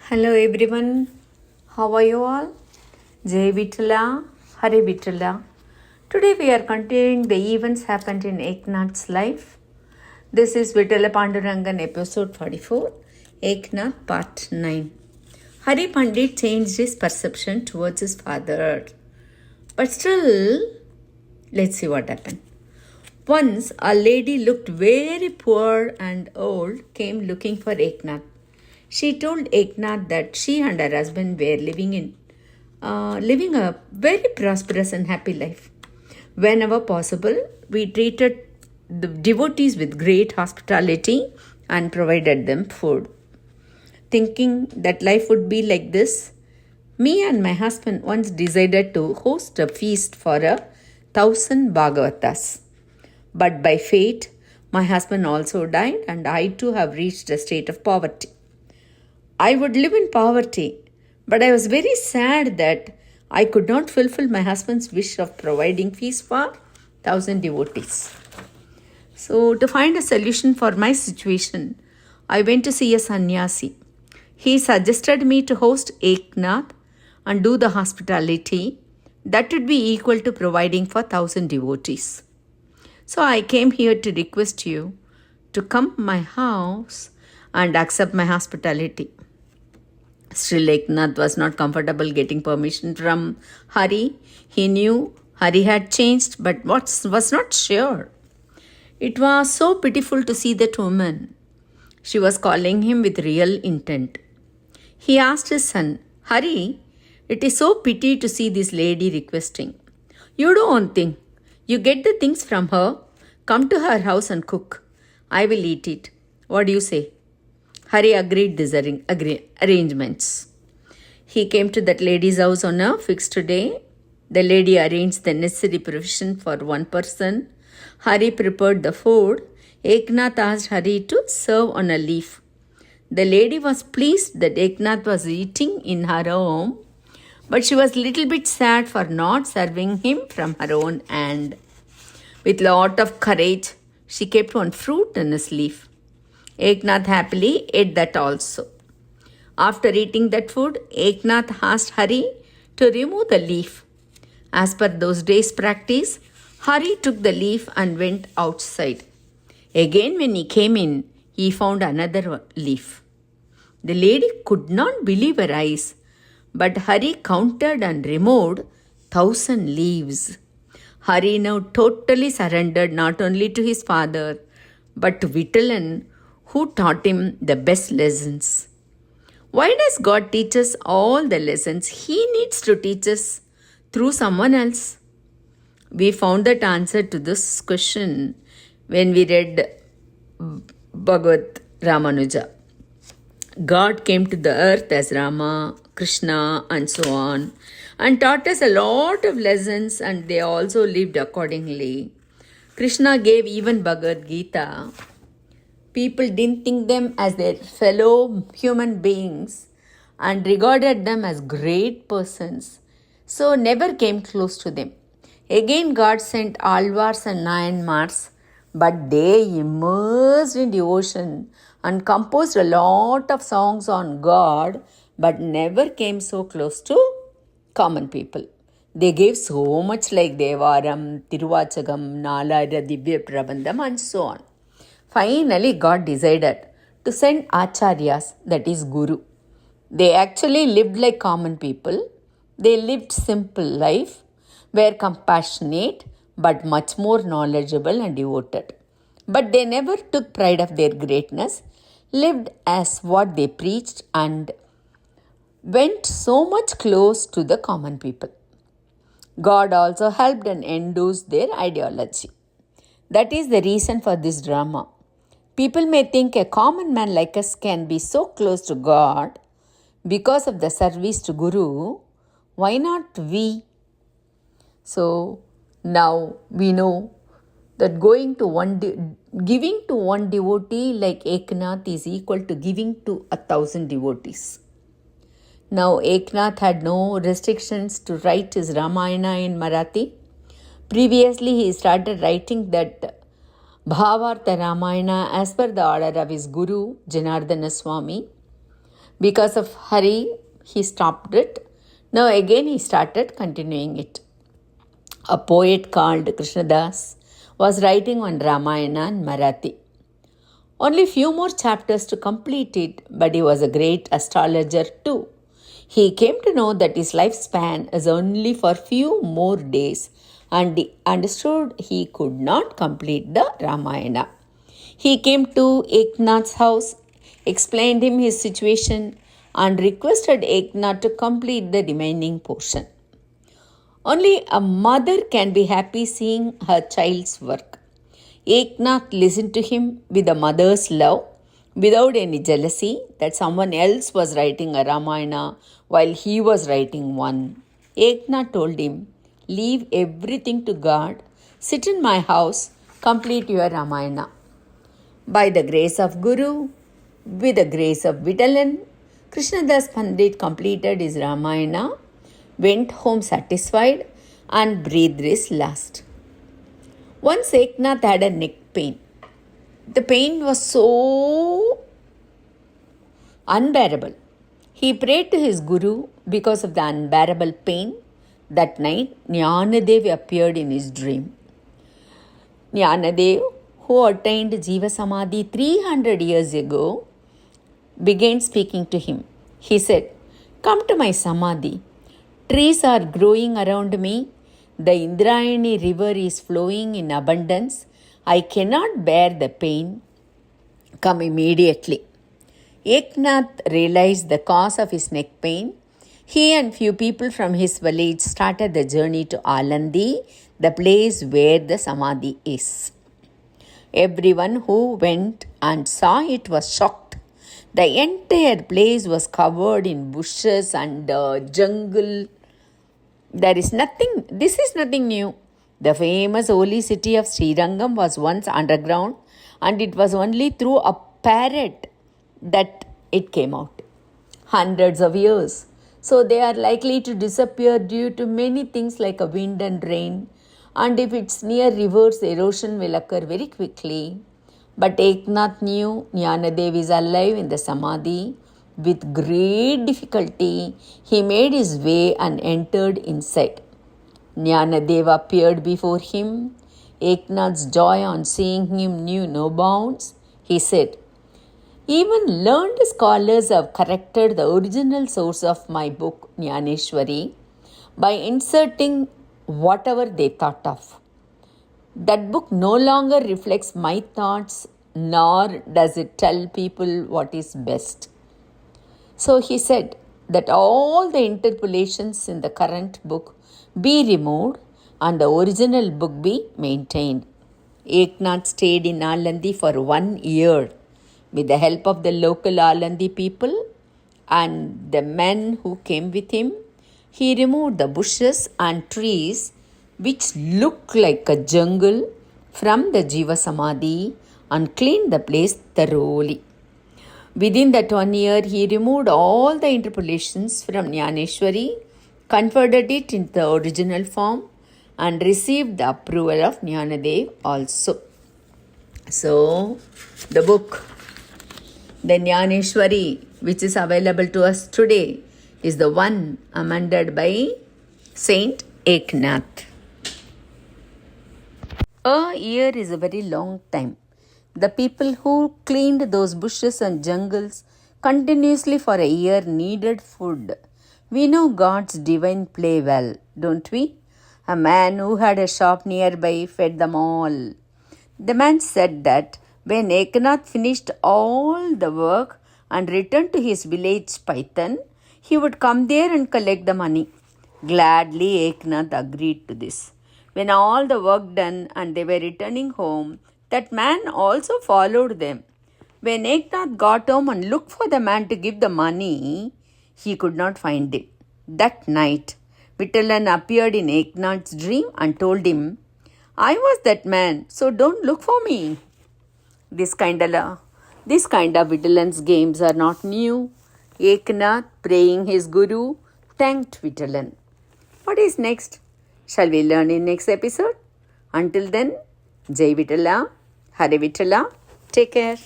Hello everyone, how are you all? Jai Vitala, Hare Vitala. Today we are continuing the events happened in Eknath's life. This is Vitala Pandurangan episode 44, Eknath part 9. Hari Pandit changed his perception towards his father. But still, let's see what happened. Once a lady looked very poor and old came looking for Eknath. She told Eknath that she and her husband were living a very prosperous and happy life. Whenever possible, we treated the devotees with great hospitality and provided them food. Thinking that life would be like this, me and my husband once decided to host a feast for 1,000 Bhagavatas. But by fate, my husband also died and I too have reached a state of poverty. I would live in poverty, but I was very sad that I could not fulfill my husband's wish of providing feast for 1,000 devotees. So, to find a solution for my situation, I went to see a sannyasi. He suggested me to host Eknath and do the hospitality that would be equal to providing for 1,000 devotees. So, I came here to request you to come to my house and accept my hospitality. Still, Eknath was not comfortable getting permission from Hari. He knew Hari had changed, but was not sure. It was so pitiful to see that woman. She was calling him with real intent. He asked his son, Hari, it is so pity to see this lady requesting. You do one thing. You get the things from her, come to her house and cook. I will eat it. What do you say? Hari agreed these arrangements. He came to that lady's house on a fixed day. The lady arranged the necessary provision for one person. Hari prepared the food. Eknath asked Hari to serve on a leaf. The lady was pleased that Eknath was eating in her home, but she was a little bit sad for not serving him from her own hand. With lot of courage, she kept one fruit in his leaf. Eknath happily ate that also. After eating that food, Eknath asked Hari to remove the leaf. As per those days' practice, Hari took the leaf and went outside. Again, when he came in, he found another leaf. The lady could not believe her eyes, but Hari counted and removed 1,000 leaves. Hari now totally surrendered not only to his father, but to Vitalan, who taught him the best lessons. Why does God teach us all the lessons He needs to teach us through someone else? We found that answer to this question when we read Bhagavad Ramanuja. God came to the earth as Rama, Krishna and so on and taught us a lot of lessons, and they also lived accordingly. Krishna gave even Bhagavad Gita. People didn't think them as their fellow human beings and regarded them as great persons, so never came close to them. Again, God sent Alvars and Nayanmars, but they immersed in devotion and composed a lot of songs on God, but never came so close to common people. They gave so much like Devaram, Tiruvachagam, Nalayra, Divya Prabandham and so on. Finally, God decided to send Acharyas, that is Guru. They actually lived like common people. They lived simple life, were compassionate, but much more knowledgeable and devoted. But they never took pride of their greatness, lived as what they preached and went so much close to the common people. God also helped and endorsed their ideology. That is the reason for this drama. People may think a common man like us can be so close to God because of the service to Guru. Why not we? So now we know that giving to one devotee like Eknath is equal to giving to 1,000 devotees. Now Eknath had no restrictions to write his Ramayana in Marathi. Previously he started writing that Bhavartha Ramayana as per the order of his Guru, Janardana Swami. Because of hurry, he stopped it. Now again he started continuing it. A poet called Krishnadas was writing on Ramayana in Marathi. Only few more chapters to complete it, but he was a great astrologer too. He came to know that his lifespan is only for few more days, and he understood he could not complete the Ramayana. He came to Eknath's house, explained him his situation, and requested Eknath to complete the remaining portion. Only a mother can be happy seeing her child's work. Eknath listened to him with a mother's love, without any jealousy that someone else was writing a Ramayana while he was writing one. Eknath told him, "Leave everything to God, sit in my house, complete your Ramayana." By the grace of Guru, with the grace of Vitalan, Krishnadas Pandit completed his Ramayana, went home satisfied, and breathed his last. Once Eknath had a neck pain. The pain was so unbearable. He prayed to his Guru because of the unbearable pain. That night, Jnanadev appeared in his dream. Jnanadev, who attained Jiva Samadhi 300 years ago, began speaking to him. He said, "Come to my Samadhi. Trees are growing around me. The Indrayani river is flowing in abundance. I cannot bear the pain. Come immediately." Eknath realized the cause of his neck pain. He and few people from his village started the journey to Alandi, the place where the Samadhi is. Everyone who went and saw it was shocked. The entire place was covered in bushes and jungle. This is nothing new. The famous holy city of Srirangam was once underground, and it was only through a parrot that it came out. Hundreds of years. So they are likely to disappear due to many things like a wind and rain. And if it's near rivers, erosion will occur very quickly. But Eknath knew Jnanadev is alive in the Samadhi. With great difficulty, he made his way and entered inside. Jnanadev appeared before him. Eknath's joy on seeing him knew no bounds. He said, "Even learned scholars have corrected the original source of my book, Jnaneshwari, by inserting whatever they thought of. That book no longer reflects my thoughts, nor does it tell people what is best." So he said that all the interpolations in the current book be removed and the original book be maintained. Eknath stayed in Alandi for 1 year with the help of the local Alandi people and the men who came with him. He removed the bushes and trees which looked like a jungle from the Jiva Samadhi and cleaned the place thoroughly. Within that 1 year, he removed all the interpolations from Jnaneshwari, converted it into the original form, and received the approval of Jnanadev also. So, the book, the Jnaneshwari, which is available to us today, is the one amended by Saint Eknath. A year is a very long time. The people who cleaned those bushes and jungles continuously for a year needed food. We know God's divine play well, don't we? A man who had a shop nearby fed them all. The man said that when Eknath finished all the work and returned to his village Python, he would come there and collect the money. Gladly Eknath agreed to this. When all the work done and they were returning home, that man also followed them. When Eknath got home and looked for the man to give the money, he could not find him. That night, Vitalan appeared in Eknath's dream and told him, "I was that man, so don't look for me." This kind of Vitalan's games are not new. Eknath, praying his Guru, thanked Vitalan. What is next? Shall we learn in next episode? Until then, Jai Vitala, Hare Vitala, take care.